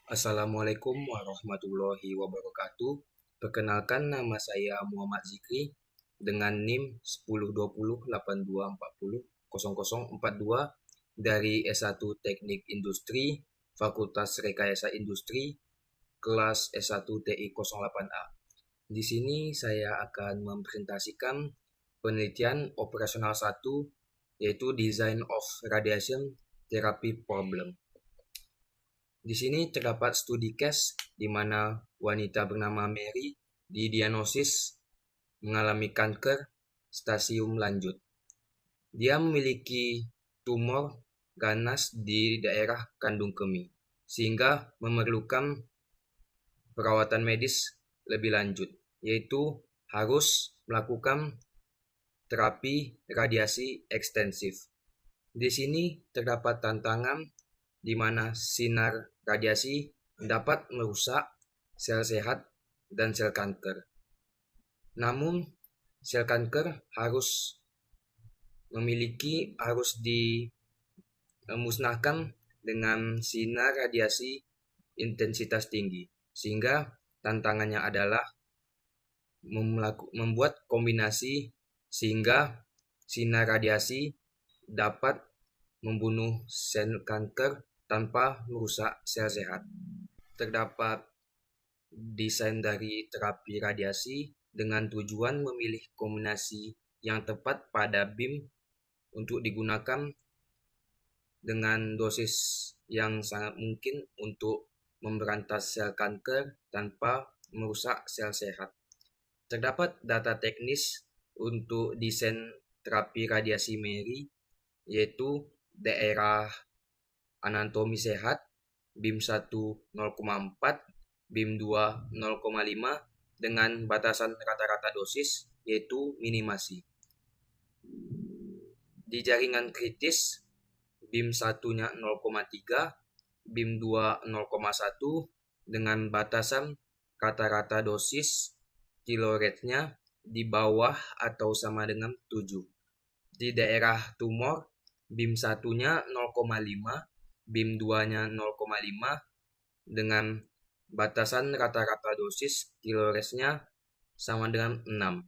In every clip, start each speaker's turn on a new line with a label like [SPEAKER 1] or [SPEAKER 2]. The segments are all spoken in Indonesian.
[SPEAKER 1] Assalamualaikum warahmatullahi wabarakatuh. Perkenalkan, nama saya Muhammad Zikri dengan NIM 102082400042 dari S1 Teknik Industri Fakultas Rekayasa Industri kelas S1 TI 08A. Di sini saya akan mempresentasikan penelitian operasional 1, yaitu Design of Radiation Therapy Problem. Di sini terdapat studi case di mana wanita bernama Mary didiagnosis mengalami kanker stasium lanjut. Dia memiliki tumor ganas di daerah kandung kemih, sehingga memerlukan perawatan medis lebih lanjut, yaitu harus melakukan terapi radiasi ekstensif. Di sini terdapat tantangan di mana sinar radiasi dapat merusak sel sehat dan sel kanker. Namun, sel kanker harus dimusnahkan dengan sinar radiasi intensitas tinggi. Sehingga tantangannya adalah membuat kombinasi sehingga sinar radiasi dapat membunuh sel kanker tanpa merusak sel sehat. Terdapat desain dari terapi radiasi dengan tujuan memilih kombinasi yang tepat pada BIM untuk digunakan dengan dosis yang sangat mungkin untuk memberantas sel kanker tanpa merusak sel sehat. Terdapat data teknis untuk desain terapi radiasi Mary, yaitu daerah anatomi sehat, BIM 1 0,4, BIM 2 0,5 dengan batasan rata-rata dosis yaitu minimasi. Di jaringan kritis, BIM 1-nya 0,3, BIM 2 0,1 dengan batasan rata-rata dosis kilorate-nya di bawah atau sama dengan 7. Di daerah tumor, BIM 1-nya 0,5, BIM 2-nya 0,5 dengan batasan rata-rata dosis kilorate-nya sama dengan 6.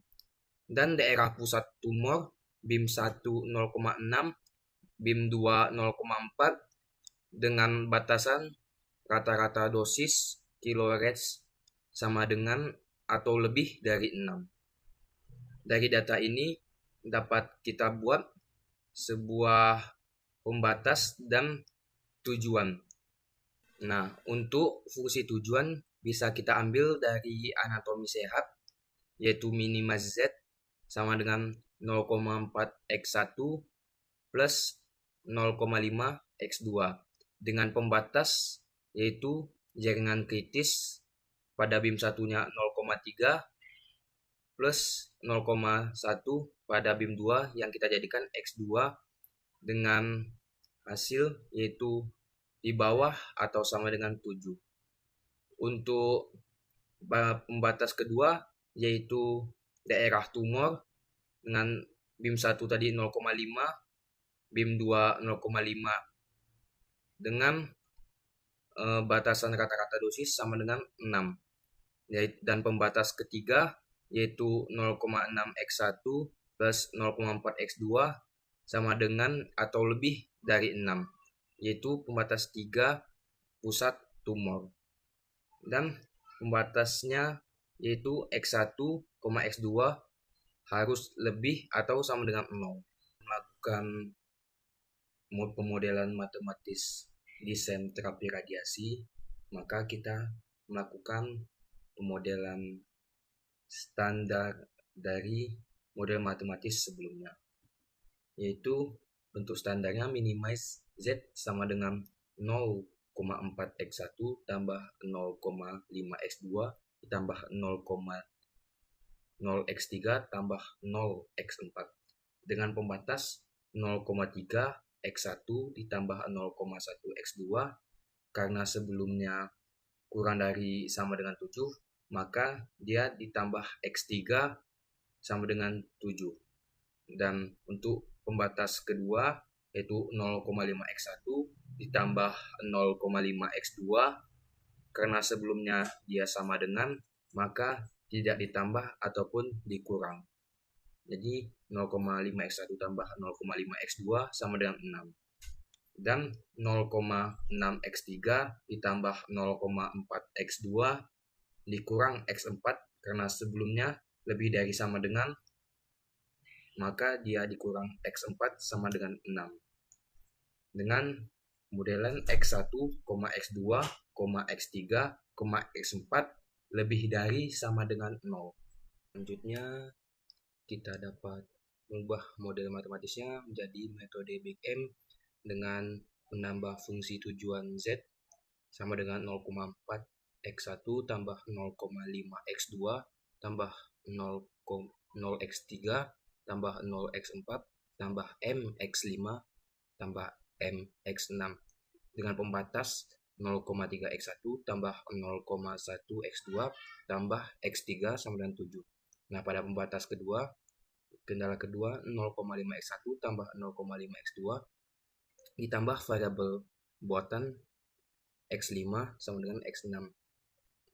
[SPEAKER 1] Dan daerah pusat tumor, BIM 1 0,6, BIM 2 0,4 dengan batasan rata-rata dosis kilorate sama dengan atau lebih dari 6. Dari data ini dapat kita buat sebuah pembatas dan tujuan. Nah, untuk fungsi tujuan bisa kita ambil dari anatomi sehat, yaitu minima Z sama dengan 0,4x1 plus 0,5x2 dengan pembatas yaitu jaringan kritis pada BIM 1-nya 0,3 plus 0,1 pada BIM 2 yang kita jadikan X2 dengan hasil yaitu di bawah atau sama dengan 7. Untuk pembatas kedua yaitu daerah tumor dengan BIM 1 tadi 0,5, BIM 2 0,5 dengan batasan rata-rata dosis sama dengan 6. Dan pembatas ketiga yaitu 0,6x1 plus 0,4x2 sama dengan atau lebih dari 6, yaitu pembatas 3 pusat tumor. Dan pembatasnya yaitu x1, x2 harus lebih atau sama dengan 0. Melakukan pemodelan matematis desain terapi radiasi, maka kita melakukan pemodelan standar dari model matematis sebelumnya, yaitu bentuk standarnya minimize Z sama dengan 0,4x1 tambah 0,5x2 ditambah 0,0x3 tambah 0x4 dengan pembatas 0,3x1 ditambah 0,1x2 karena sebelumnya kurang dari sama dengan 7, maka dia ditambah x3 sama dengan 7. Dan untuk pembatas kedua yaitu 0,5x1 ditambah 0,5x2 karena sebelumnya dia sama dengan, maka tidak ditambah ataupun dikurang. Jadi 0,5x1 tambah 0,5x2 sama dengan 6. Dan 0,6x3 ditambah 0,4x2 dikurang x4 karena sebelumnya lebih dari sama dengan, maka dia dikurang x4 sama dengan 6. Dengan modelan x1, x2, x3, x4 lebih dari sama dengan 0. Selanjutnya kita dapat mengubah model matematisnya menjadi metode Big M dengan menambah fungsi tujuan Z sama dengan 0,4 x1 tambah 0,5 x2 tambah 0 x3 tambah 0 x4 tambah m x5 tambah m x6 dengan pembatas 0,3 x1 tambah 0,1 x2 tambah x3 sama dengan 7. Nah, pada pembatas kedua, kendala kedua 0,5 x1 tambah 0,5 x2 ditambah variabel buatan x5 sama dengan x6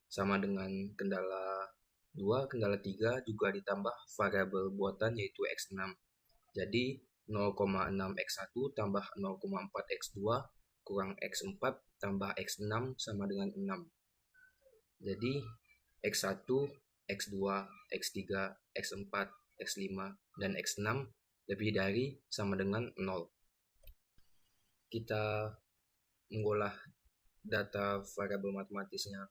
[SPEAKER 1] sama dengan kendala 2, kendala 3 juga ditambah variabel buatan yaitu x6. Jadi 0,6 x1 tambah 0,4 x2 kurang x4 tambah x6 sama dengan 6. Jadi x1, x2, x3, x4, x5, dan x6 lebih dari sama dengan 0. Kita mengolah data variabel matematisnya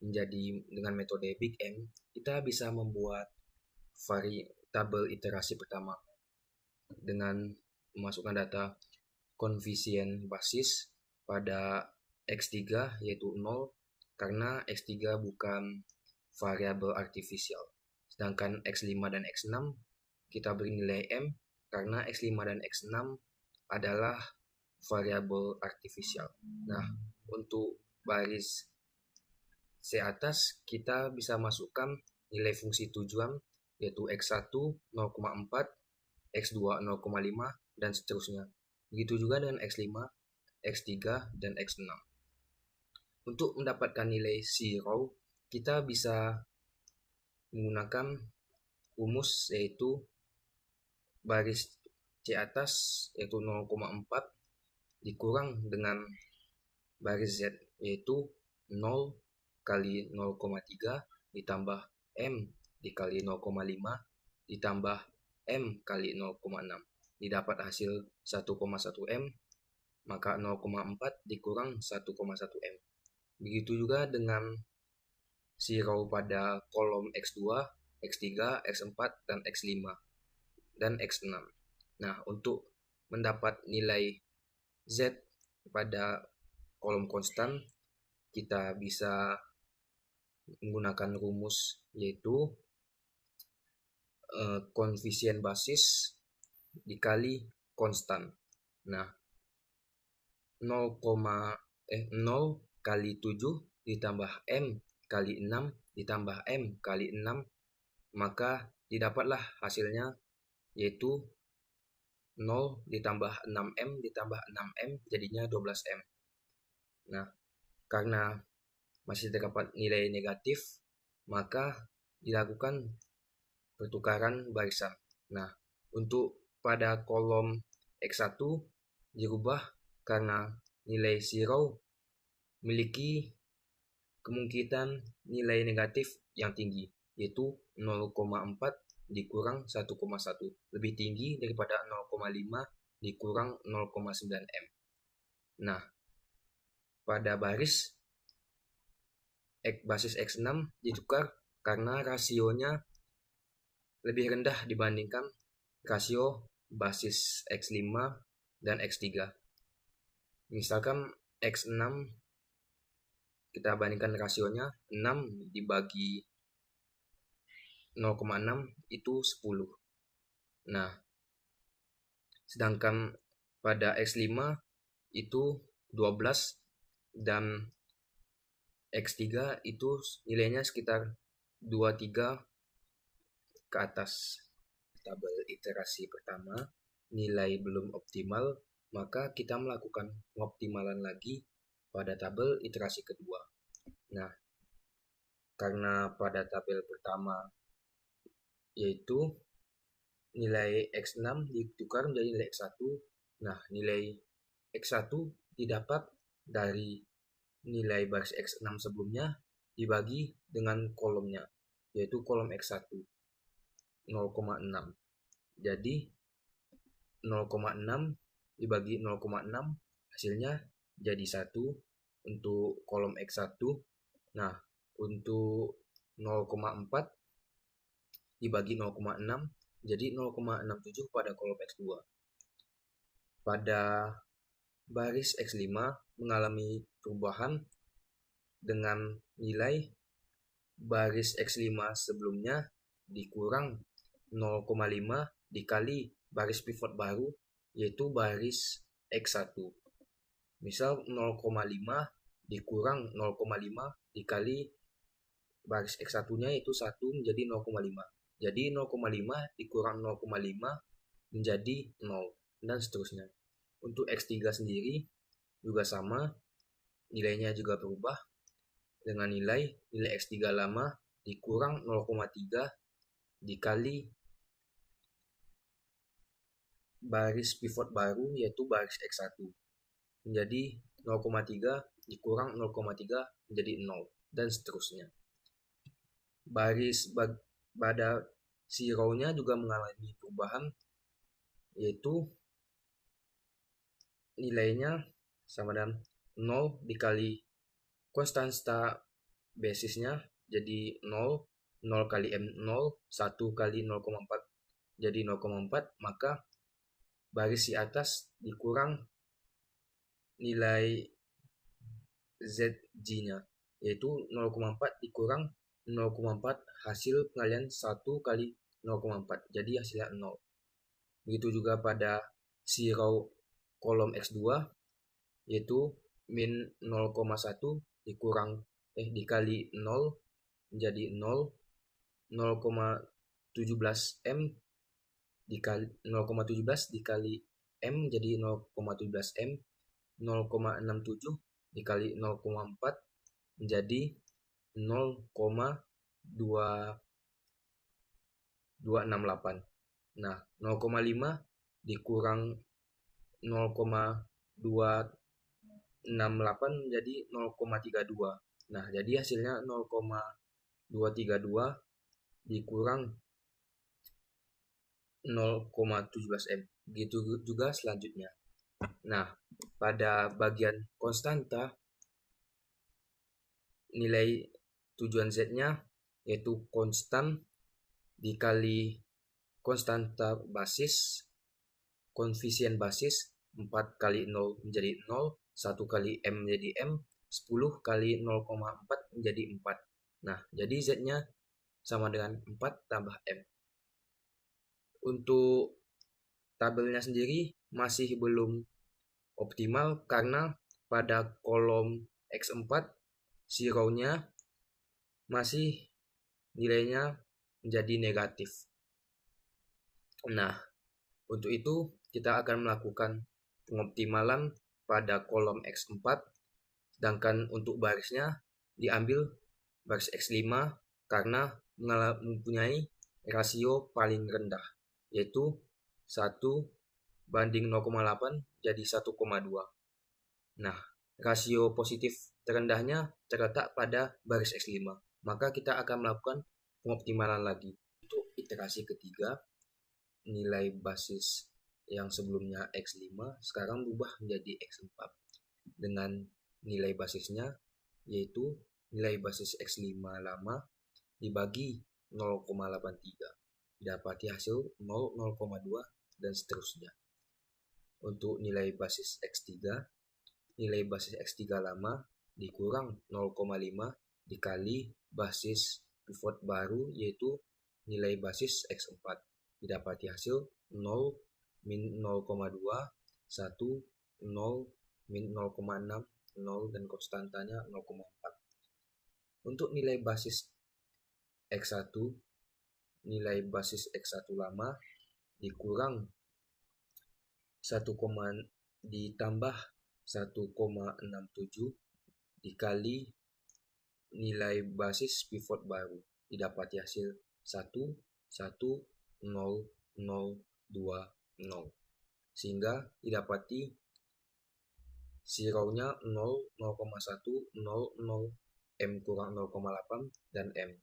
[SPEAKER 1] menjadi dengan metode Big M, kita bisa membuat tabel iterasi pertama dengan memasukkan data koefisien basis pada x3 yaitu 0 karena x3 bukan variabel artifisial. Sedangkan x5 dan x6 kita beri nilai m karena x5 dan x6 adalah variabel artifisial. Nah, untuk baris C atas kita bisa masukkan nilai fungsi tujuan yaitu x1 0,4, x2 0,5 dan seterusnya. Begitu juga dengan x5, x3 dan x6. Untuk mendapatkan nilai zero, kita bisa menggunakan rumus yaitu baris C atas yaitu 0,4 dikurang dengan baris Z yaitu 0 kali 0,3 ditambah M dikali 0,5 ditambah M kali 0,6 didapat hasil 1,1 M, maka 0,4 dikurang 1,1 M. Begitu juga dengan zero pada kolom X2, X3, X4, dan X5 dan X6. Nah, untuk mendapat nilai Z pada kolom konstan, kita bisa menggunakan rumus yaitu koefisien basis dikali konstan. Nah, 0 kali 7 ditambah M kali 6 ditambah M kali 6, maka didapatlah hasilnya yaitu 0 ditambah 6M ditambah 6M jadinya 12M. Nah, karena masih terdapat nilai negatif, maka dilakukan pertukaran barisan. Nah, untuk pada kolom X1 dirubah karena nilai zero memiliki kemungkinan nilai negatif yang tinggi, yaitu 0,4 dikurang 1,1, lebih tinggi daripada 0,5 dikurang 0,9 M. Nah, pada basis X6 ditukar karena rasionya lebih rendah dibandingkan rasio basis X5 dan X3. Misalkan X6 kita bandingkan rasionya 6 dibagi 0,6 itu 10. Nah, sedangkan pada X5 itu 12 dan X3 itu nilainya sekitar 23 ke atas. Tabel iterasi pertama nilai belum optimal, maka kita melakukan pengoptimalan lagi pada tabel iterasi kedua. Nah, karena pada tabel pertama yaitu nilai X6 ditukar menjadi nilai X1. Nah, nilai X1 didapat dari nilai baris X6 sebelumnya dibagi dengan kolomnya, yaitu kolom X1 0,6. Jadi 0,6 dibagi 0,6 hasilnya jadi 1 untuk kolom X1. Nah, untuk 0,4 dibagi 0,6 jadi 0,67 pada kolom X2. Pada baris X5 mengalami perubahan dengan nilai baris X5 sebelumnya dikurang 0,5 dikali baris pivot baru, yaitu baris X1. Misal 0,5 dikurang 0,5 dikali baris X1-nya yaitu 1 menjadi 0,5. Jadi 0,5 dikurang 0,5 menjadi 0 dan seterusnya. Untuk X3 sendiri juga sama, nilainya juga berubah dengan nilai X3 lama dikurang 0,3 dikali baris pivot baru yaitu baris X1 menjadi 0,3 dikurang 0,3 menjadi 0 dan seterusnya. Baris pada zero-nya juga mengalami perubahan, yaitu nilainya sama dengan 0 dikali konstanta basisnya jadi 0, 0 kali M 0, 1 kali 0,4 jadi 0,4, maka baris di atas dikurang nilai ZG-nya, yaitu 0,4 dikurang 0,4 hasil pengalihan 1 kali 0,4, jadi hasilnya 0. Begitu juga pada zero kolom X2, yaitu min 0,1 dikali 0 menjadi 0, 0,17 M dikali 0,17 dikali M jadi 0,17 M, 0,67 dikali 0,4 menjadi 0,2268. Nah, 0,5 dikurang 0,268 menjadi 0,32. Nah, jadi hasilnya 0,232 dikurang 0,17 M. Begitu juga selanjutnya. Nah, pada bagian konstanta, nilai tujuan Z-nya yaitu konstan dikali konstanta basis, koefisien basis 4 kali 0 menjadi 0, 1 kali M menjadi M, 10 kali 0,4 menjadi 4. Nah, jadi Z-nya sama dengan 4 tambah M. Untuk tabelnya sendiri masih belum optimal karena pada kolom X4 zero-nya masih nilainya menjadi negatif. Nah, untuk itu kita akan melakukan pengoptimalan pada kolom X4, sedangkan untuk barisnya diambil baris X5 karena mempunyai rasio paling rendah, yaitu 1 banding 0,8 jadi 1,2. Nah, rasio positif terendahnya terletak pada baris X5. Maka kita akan melakukan pengoptimalan lagi. Untuk iterasi ketiga, nilai basis yang sebelumnya X5 sekarang berubah menjadi X4 dengan nilai basisnya yaitu nilai basis X5 lama dibagi 0,83 didapati hasil 0, 0,2 dan seterusnya. Untuk nilai basis X3, nilai basis X3 lama dikurang 0,5 dikali basis pivot baru yaitu nilai basis X4 didapati hasil 0, min 0,2, 1, 0, min 0,6, 0 dan konstantanya 0,4. Untuk nilai basis X1, nilai basis X1 lama dikurang 1, ditambah 1,67 dikali nilai basis pivot baru. Didapati hasil 1, 1, 0, 0, 2, 0. Sehingga didapati zero-nya 0, 0,1, 0, 0, M kurang 0,8, dan M.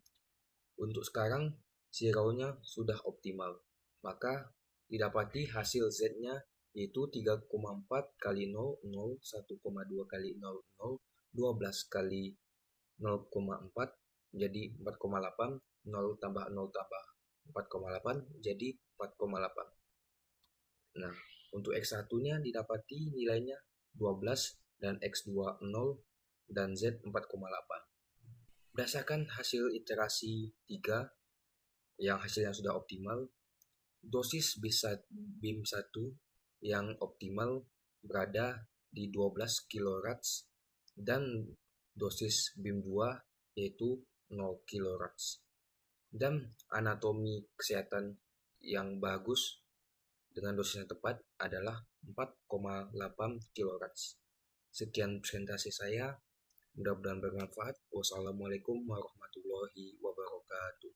[SPEAKER 1] Untuk sekarang, zero-nya sudah optimal. Maka didapati hasil Z-nya yaitu 3,4 kali 0, 0, 1,2 kali 0, 0, 12 kali 0,4 jadi 4,8, 0 tambah 0 tambah 4,8 jadi 4,8. Nah, untuk X1-nya didapati nilainya 12 dan X2 0 dan Z 4,8. Berdasarkan hasil iterasi 3 yang hasilnya sudah optimal, dosis BIM 1 yang optimal berada di 12 kRADS dan dosis BIM 2 yaitu 0 kRADS. Dan anatomi kesehatan yang bagus dengan dosis yang tepat adalah 4,8 kRADS. Sekian presentasi saya, mudah-mudahan bermanfaat. Wassalamualaikum warahmatullahi wabarakatuh.